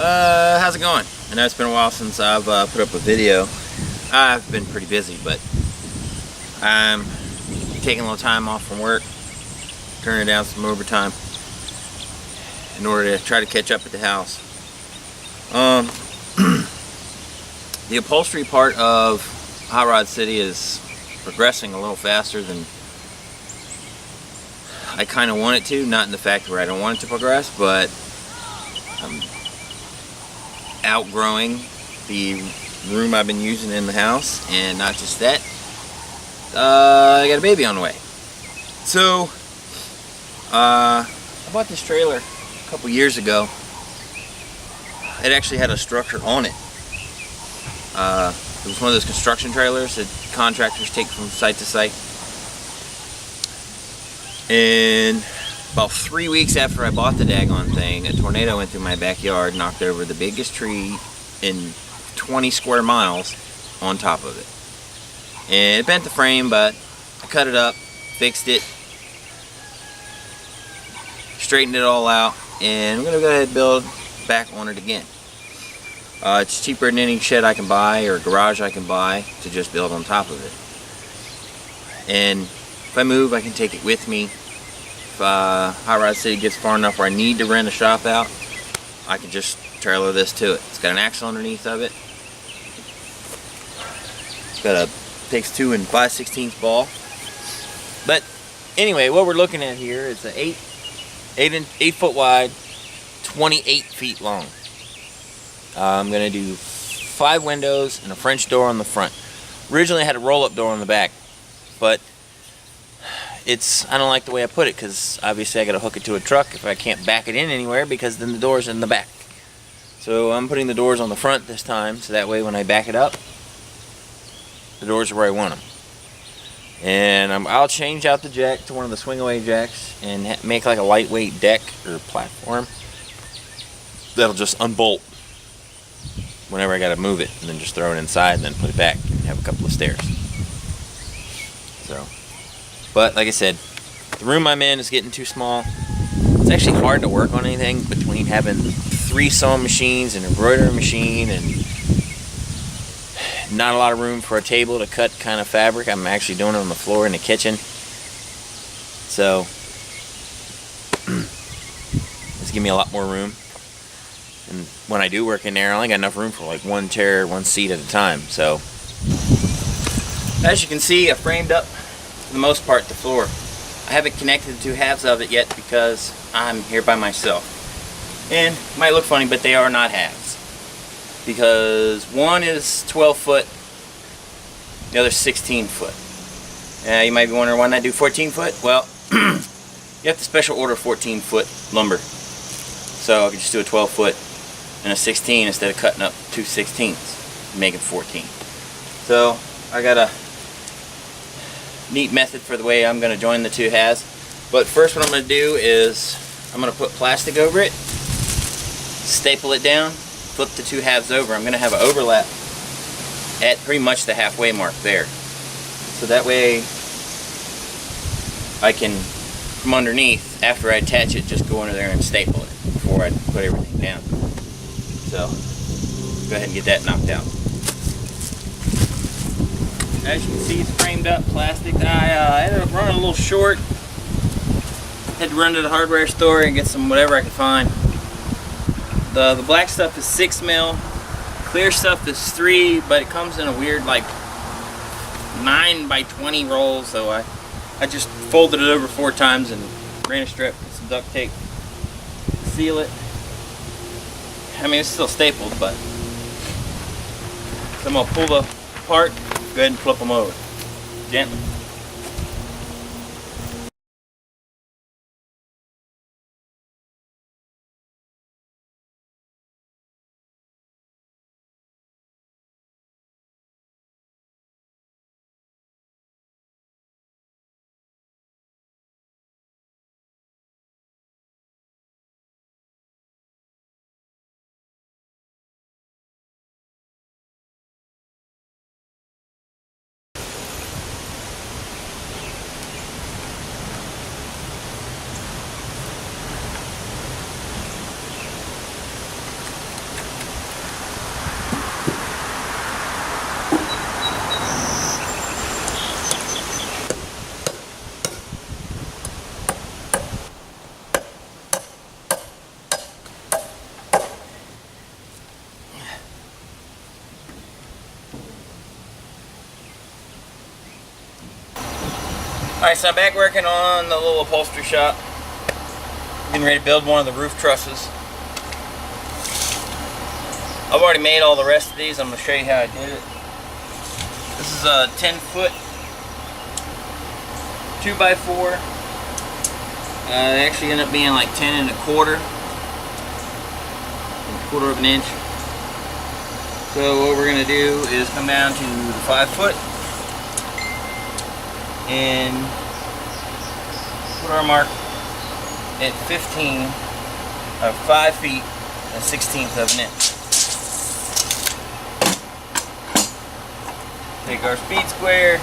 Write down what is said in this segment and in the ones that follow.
How's it going? I know it's been a while since I've put up a video. I've been pretty busy, but I'm taking a little time off from work, turning down some overtime in order to try to catch up at the house. The upholstery part of Hot Rod City is progressing a little faster than I kind of want it to. Not in the fact where I don't want it to progress, but I'm outgrowing the room I've been using in the house, and not just that, I got a baby on the way. So I bought this trailer a couple years ago. It actually had a structure on it. It was one of those construction trailers that contractors take from site to site. And about 3 weeks after I bought the daggone thing, a tornado went through my backyard, knocked over the biggest tree in 20 square miles on top of it. And it bent the frame, but I cut it up, fixed it, straightened it all out, and I'm going to go ahead and build back on it again. It's cheaper than any shed I can buy or garage I can buy to just build on top of it. And if I move, I can take it with me. If Hot Rod City gets far enough where I need to rent a shop out, I can just trailer this to it. It's got an axle underneath of it. It's got takes 2 and 5/16 ball. But anyway, what we're looking at here is an 8 foot wide, 28 feet long. I'm gonna do 5 windows and a French door on the front. Originally I had a roll-up door on the back, but I don't like the way I put it, because obviously I gotta hook it to a truck if I can't back it in anywhere, because then the door's in the back. So I'm putting the doors on the front this time, so that way when I back it up, the doors are where I want them. And I'll change out the jack to one of the swing away jacks and make like a lightweight deck or platform that'll just unbolt whenever I gotta move it, and then just throw it inside and then put it back and have a couple of stairs. So, but like I said, the room I'm in is getting too small. It's actually hard to work on anything between having 3 sewing machines, an embroidery machine, and not a lot of room for a table to cut kind of fabric. I'm actually doing it on the floor in the kitchen. So it's giving me a lot more room. And when I do work in there, I only got enough room for like 1 chair, 1 seat at a time. So as you can see, I framed up for the most part the floor. I haven't connected the 2 halves of it yet because I'm here by myself. And it might look funny, but they are not halves, because one is 12 foot, the other 16 foot. You might be wondering, why not do 14 foot? Well, you have to special order 14 foot lumber. So I could just do a 12 foot and a 16 instead of cutting up 2 16ths, making 14. So I got a neat method for the way I'm going to join the 2 halves. But first, what I'm going to do is I'm going to put plastic over it, staple it down, flip the 2 halves over. I'm going to have an overlap at pretty much the halfway mark there. So that way I can, from underneath, after I attach it, just go under there and staple it before I put everything down. So go ahead and get that knocked out. As you can see, it's framed up plastic. I ended up running a little short. Had to run to the hardware store and get some whatever I could find. The black stuff is 6 mil, clear stuff is 3, but it comes in a weird like 9 by 20 roll. So I just folded it over 4 times and ran a strip with some duct tape to seal it. I mean, it's still stapled, but so I'm gonna pull the apart, go ahead and flip them over gently. Alright, so I'm back working on the little upholstery shop. Getting ready to build one of the roof trusses. I've already made all the rest of these. I'm going to show you how I did it. This is a 10-foot 2x4. They actually ended up being like 10 1/4. 1/4 of an inch. So what we're going to do is come down to the 5 foot and put our mark at 15 of 5 feet and 1/16 of an inch. Take our speed square,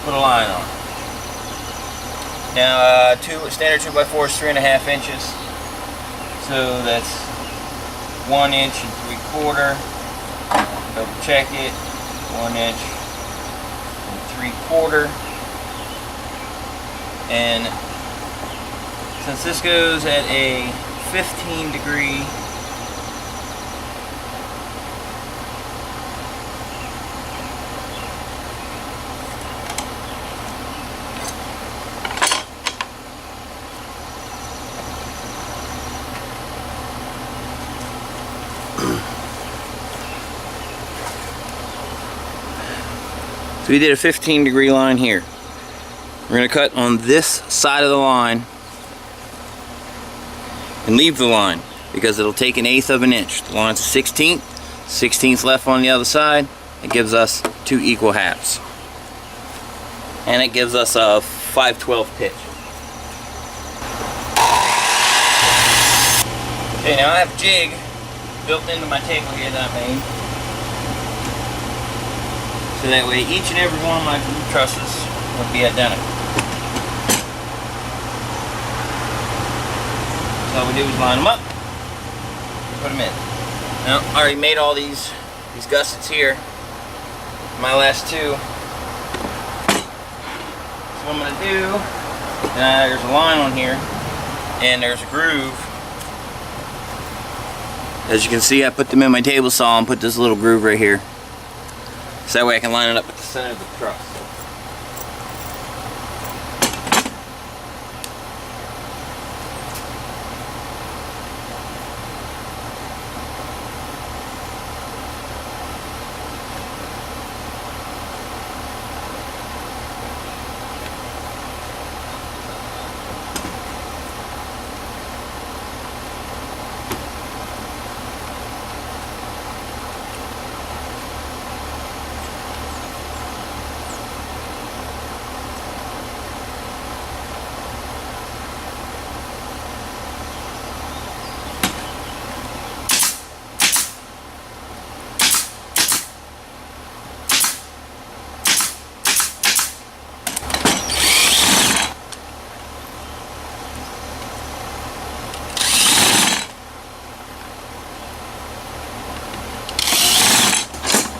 put a line on. Now standard 2x4 is 3.5 inches. So that's 1 inch and 3/4. Double check it. 1 inch and 3/4. And since this goes at a 15-degree So we did a 15-degree line here. We're going to cut on this side of the line and leave the line because it'll take 1/8 of an inch. The line's 1/16, 1/16 left on the other side. It gives us 2 equal halves. And it gives us a 5/12 pitch. Okay, now I have a jig built into my table here that I made. So that way each and every one of my roof trusses will be identical. So all we do is line them up, put them in. Now I already made all these gussets here. My last 2. So what I'm going to do, there's a line on here and there's a groove. As you can see, I put them in my table saw and put this little groove right here. So that way I can line it up at the center of the truss.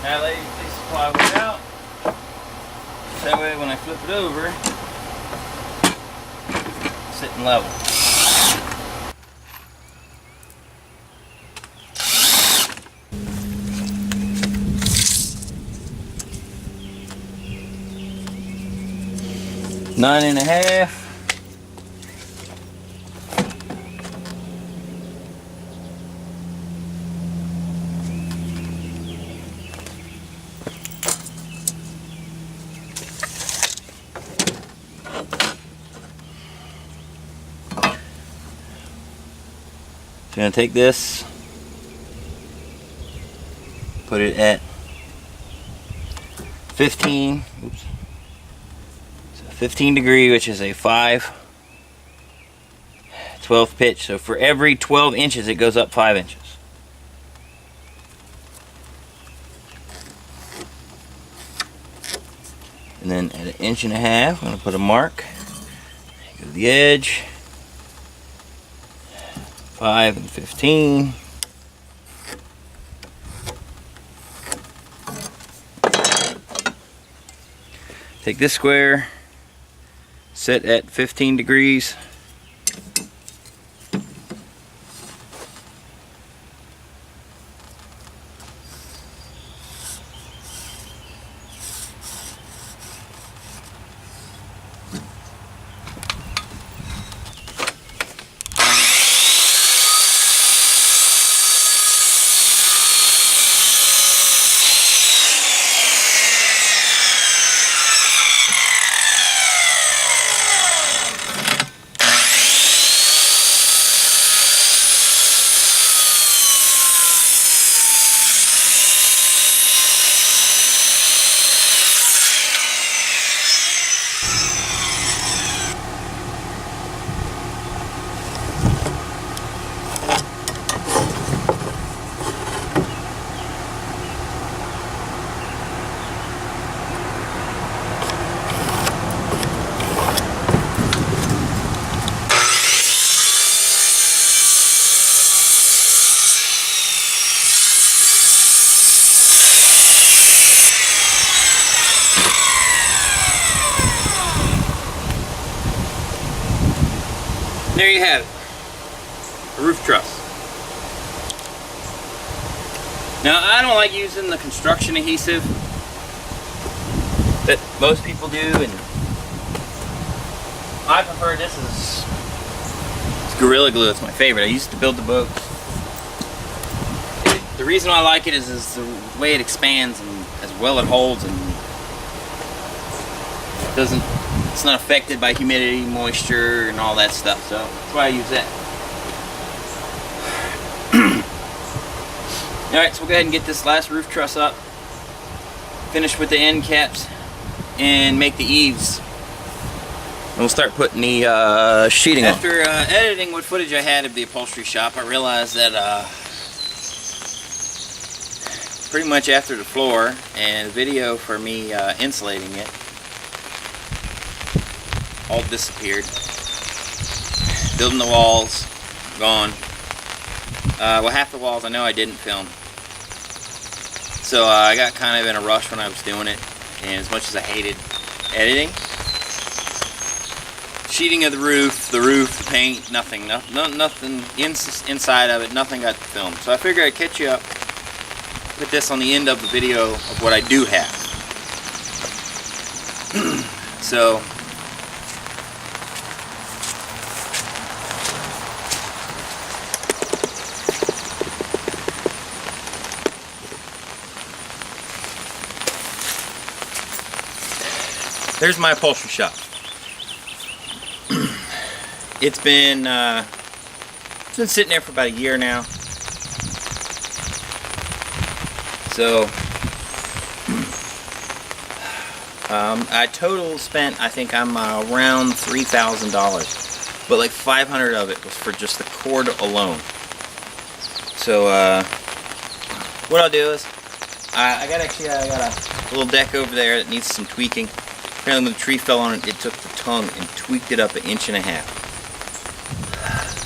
Now lay these pieces of plywood out. That way when I flip it over, it's sitting level. Nine and a half. So I'm going to take this, put it at 15, oops, so 15 degree, which is a 5/12 pitch. So for every 12 inches, it goes up 5 inches. And then at 1.5 inches, I'm going to put a mark, go to the edge. 5 and 15. Take this square, set at 15 degrees. There you have it, a roof truss. Now, I don't like using the construction adhesive that most people do, and I prefer this is Gorilla Glue. It's my favorite. I used to build the boats. The reason I like it is the way it expands and as well it holds, and it's not affected by humidity, moisture, and all that stuff. So that's why I use that. Alright, so we'll go ahead and get this last roof truss up, finish with the end caps, and make the eaves. And we'll start putting the sheeting on. After editing what footage I had of the upholstery shop, I realized that pretty much after the floor and the video for me insulating it all disappeared. Building the walls, gone. Well, half the walls I know I didn't film. So I got kind of in a rush when I was doing it, and as much as I hated editing, sheeting of the roof, the paint, nothing inside of it, nothing got filmed. So I figured I'd catch you up, put this on the end of the video of what I do have. So there's my upholstery shop. It's been sitting there for about a year now. So I total spent, I think I'm around $3,000, but like 500 of it was for just the cord alone. So what I'll do is I got a little deck over there that needs some tweaking. Apparently when the tree fell on it, it took the tongue and tweaked it up 1.5 inches.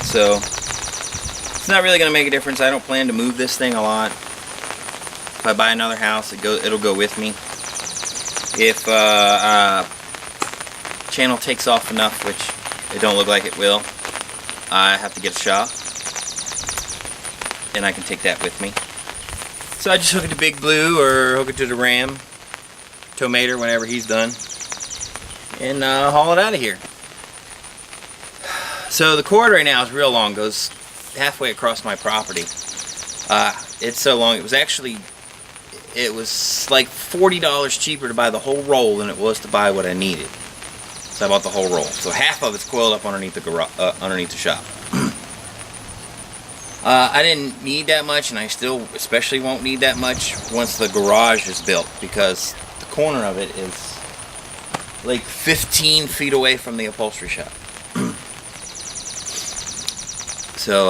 So it's not really going to make a difference. I don't plan to move this thing a lot. If I buy another house, it'll go with me. If channel takes off enough, which it don't look like it will, I have to get a shop, and I can take that with me. So I just hook it to Big Blue or hook it to the Ram, Tomater, whenever he's done, and haul it out of here. So the cord right now is real long, goes halfway across my property. It's so long, it was like $40 cheaper to buy the whole roll than it was to buy what I needed. So I bought the whole roll. So half of it's coiled up underneath the shop. I didn't need that much, and I still especially won't need that much once the garage is built, because the corner of it is like 15 feet away from the upholstery shop. So,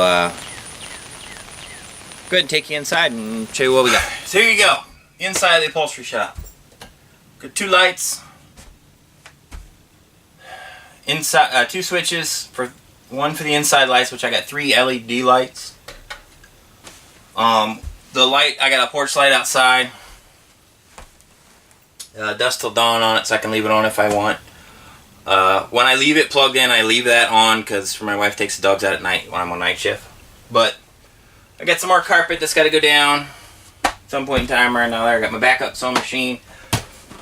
go ahead and take you inside and show you what we got. So here you go, inside the upholstery shop. Got 2 lights, inside 2 switches, one for the inside lights, which I got 3 LED lights. The light, I got a porch light outside. Dusk till dawn on it, so I can leave it on if I want. When I leave it plugged in, I leave that on because my wife takes the dogs out at night when I'm on night shift. But I got some more carpet that's got to go down at some point in time or another. I got my backup sewing machine.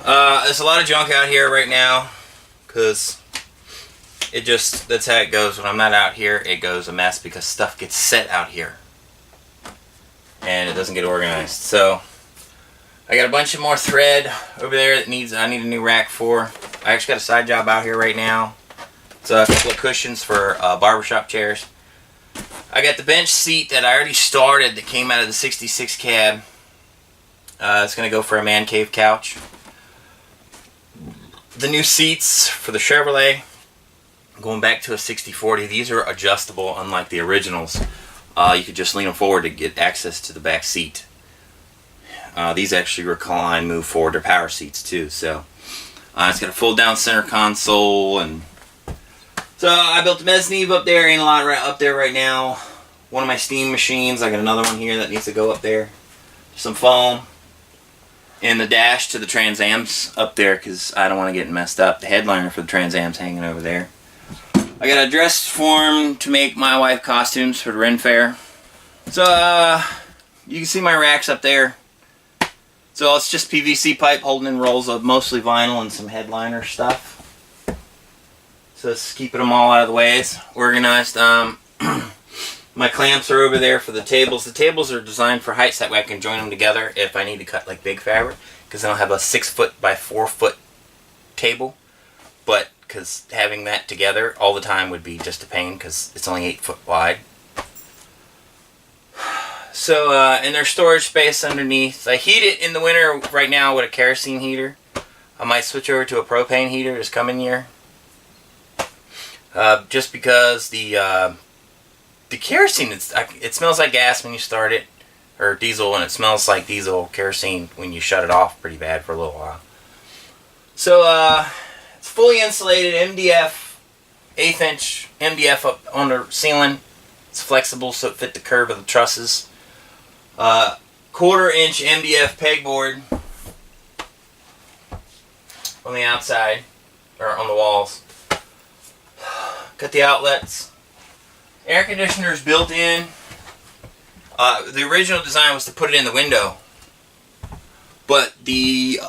There's a lot of junk out here right now because that's how it goes. When I'm not out here, it goes a mess because stuff gets set out here and it doesn't get organized. So I got a bunch of more thread over there that I need a new rack for. I actually got a side job out here right now. It's a couple of cushions for barbershop chairs. I got the bench seat that I already started that came out of the 66 cab. It's going to go for a man cave couch. The new seats for the Chevrolet, going back to a 60/40. These are adjustable, unlike the originals. You could just lean them forward to get access to the back seat. These actually recline, move forward. They're power seats too. So it's got a fold down center console, and so I built a mezzanine up there. Ain't a lot up there right now. One of my steam machines. I got another one here that needs to go up there. Some foam, and the dash to the Trans Am's up there because I don't want to get messed up. The headliner for the Trans Am's hanging over there. I got a dress form to make my wife costumes for the Ren Fair. So, you can see my racks up there. So it's just PVC pipe holding in rolls of mostly vinyl and some headliner stuff. So it's keeping them all out of the way. It's organized. My clamps are over there for the tables. The tables are designed for heights, that way I can join them together if I need to cut like big fabric. Because I don't have a 6 foot by 4 foot table. But because having that together all the time would be just a pain because it's only 8 foot wide. So, and there's storage space underneath. I heat it in the winter right now with a kerosene heater. I might switch over to a propane heater this coming year. Just because the kerosene, it smells like gas when you start it, or diesel, and it smells like diesel kerosene when you shut it off pretty bad for a little while. So, it's fully insulated MDF, 1/8 inch MDF up on the ceiling. It's flexible so it fit the curve of the trusses. 1/4 inch MDF pegboard on the outside, or on the walls. Got the outlets. Air conditioners built in. The original design was to put it in the window, but the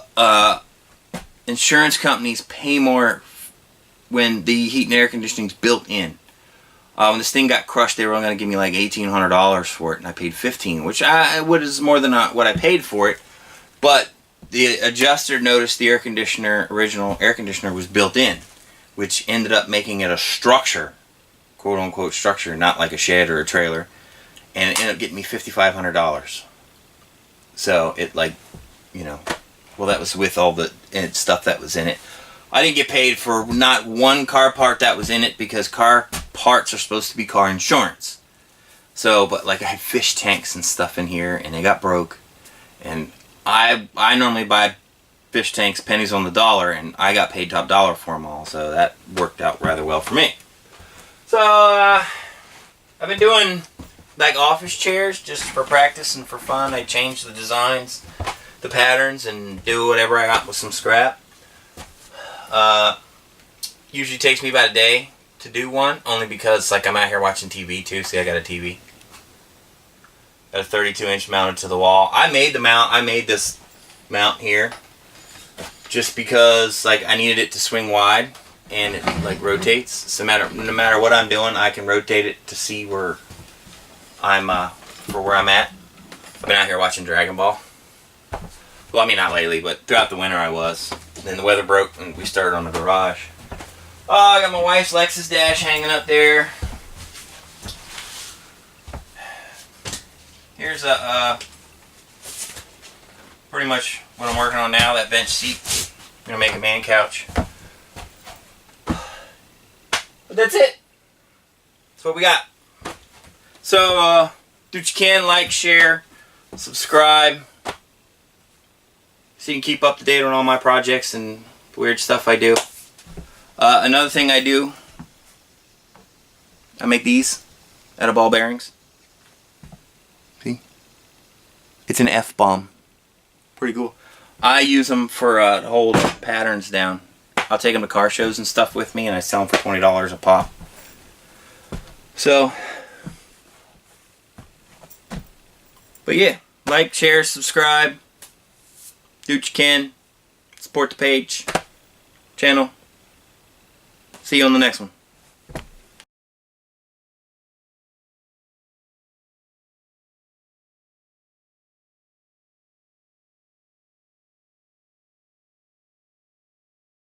insurance companies pay more when the heat and air conditioning is built in. When this thing got crushed, they were only going to give me like $1,800 for it, and I paid $1,500, which is more than what I paid for it. But the adjuster noticed the original air conditioner was built in, which ended up making it a structure, quote unquote structure, not like a shed or a trailer, and it ended up getting me $5,500. So it, like, you know, well, that was with all the stuff that was in it. I didn't get paid for not one car part that was in it, because car parts are supposed to be car insurance. So, but like I had fish tanks and stuff in here, and they got broke. And I normally buy fish tanks pennies on the dollar, and I got paid top dollar for them all. So that worked out rather well for me. So I've been doing like office chairs just for practice and for fun. I change the designs, the patterns, and do whatever I got with some scrap. Usually takes me about a day to do one, only because like I'm out here watching TV too. See, I got a TV. Got a 32-inch mounted to the wall. I made the mount. I made this mount here just because like I needed it to swing wide, and it like rotates. So no matter what I'm doing, I can rotate it to see where I'm for where I'm at. I've been out here watching Dragon Ball. Well, I mean not lately, but throughout the winter I was. Then the weather broke and we started on the garage. Oh, I got my wife's Lexus dash hanging up there. Here's pretty much what I'm working on now, that bench seat. I'm gonna make a man couch. But that's it. That's what we got. So, do what you can, like, share, subscribe, so you can keep up to date on all my projects and the weird stuff I do. Another thing I do, I make these out of ball bearings. See? It's an F-bomb. Pretty cool. I use them for to hold patterns down. I'll take them to car shows and stuff with me, and I sell them for $20 a pop. So, but yeah, like, share, subscribe, do what you can, support the page, channel. See you on the next one.